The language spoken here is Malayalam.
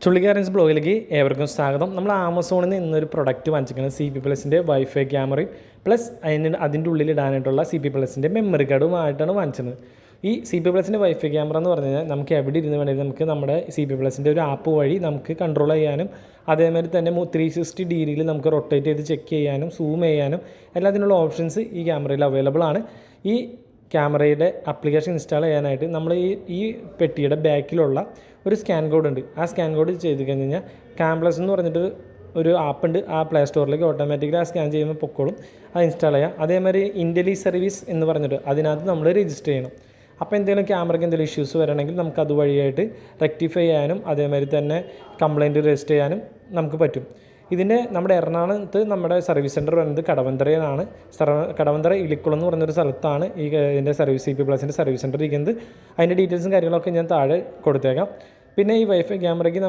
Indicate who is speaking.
Speaker 1: ചുള്ളിക്കാരൻസ് ബ്ലോഗിലേക്ക് ഏവർക്കും സ്വാഗതം. നമ്മൾ ആമസോണിൽ നിന്ന് ഇന്നൊരു പ്രൊഡക്റ്റ് വാങ്ങിച്ചിരിക്കുന്നത് CP+ൻ്റെ വൈഫൈ ക്യാമറയും പ്ലസ് അതിൻ്റെ ഉള്ളിൽ ഇടാനായിട്ടുള്ള CP+ൻ്റെ മെമ്മറി കാർഡുമായിട്ടാണ് വാങ്ങിച്ചത്. ഈ CP+ൻ്റെ വൈഫൈ ക്യാമറ എന്ന് പറഞ്ഞു കഴിഞ്ഞാൽ നമുക്ക് എവിടെ ഇരുന്ന് വേണമെങ്കിൽ നമുക്ക് നമ്മുടെ CP+ൻ്റെ ഒരു ആപ്പ് വഴി നമുക്ക് കൺട്രോൾ ചെയ്യാനും അതേമാതിരി തന്നെ 360 ഡിഗ്രിയിൽ നമുക്ക് റൊട്ടേറ്റ് ചെയ്ത് ചെക്ക് ചെയ്യാനും സൂം ചെയ്യാനും എല്ലാത്തിനുള്ള ഓപ്ഷൻസ് ഈ ക്യാമറയിൽ അവൈലബിൾ ആണ്. ഈ ക്യാമറയുടെ ആപ്ലിക്കേഷൻ ഇൻസ്റ്റാൾ ചെയ്യാനായിട്ട് നമ്മൾ ഈ പെട്ടിയുടെ ബാക്കിലുള്ള ഒരു സ്കാൻ കോഡ് ഉണ്ട്. ആ സ്കാൻ കോഡ് ചെയ്ത് കഴിഞ്ഞ് കഴിഞ്ഞാൽ ക്യാംപ്ലസ് എന്ന് പറഞ്ഞിട്ട് ഒരു ആപ്പ് ഉണ്ട്. ആ പ്ലേ സ്റ്റോറിലേക്ക് ഓട്ടോമാറ്റിക്കലി ആ സ്കാൻ ചെയ്യുമ്പോൾ പൊക്കോളും. അത് ഇൻസ്റ്റാൾ ചെയ്യാം. അതേമാതിരി ഇൻ്റലി സർവീസ് എന്ന് പറഞ്ഞിട്ട് അതിനകത്ത് നമ്മൾ രജിസ്റ്റർ ചെയ്യണം. അപ്പോൾ എന്തെങ്കിലും ക്യാമറയ്ക്ക് എന്തെങ്കിലും ഇഷ്യൂസ് വരണമെങ്കിൽ നമുക്ക് അതുവഴിയായിട്ട് റെക്ടിഫൈ ചെയ്യാനും അതേമാതിരി തന്നെ കംപ്ലയിൻറ്റ് രജിസ്റ്റർ ചെയ്യാനും നമുക്ക് പറ്റും. നമ്മുടെ എറണാകുളത്ത് നമ്മുടെ സർവീസ് സെൻറ്റർ വരുന്നത് കടവന്തറയിലാണ്. കടവന്തറ ഇളിക്കുളം എന്ന് പറഞ്ഞൊരു സ്ഥലത്താണ് ഇതിൻ്റെ CP+ൻ്റെ സർവീസ് സെൻറ്റർ ഇരിക്കുന്നത്. അതിൻ്റെ ഡീറ്റെയിൽസും കാര്യങ്ങളൊക്കെ ഞാൻ താഴെ കൊടുത്തേക്കാം. പിന്നെ ഈ വൈഫൈ ക്യാമറയ്ക്ക്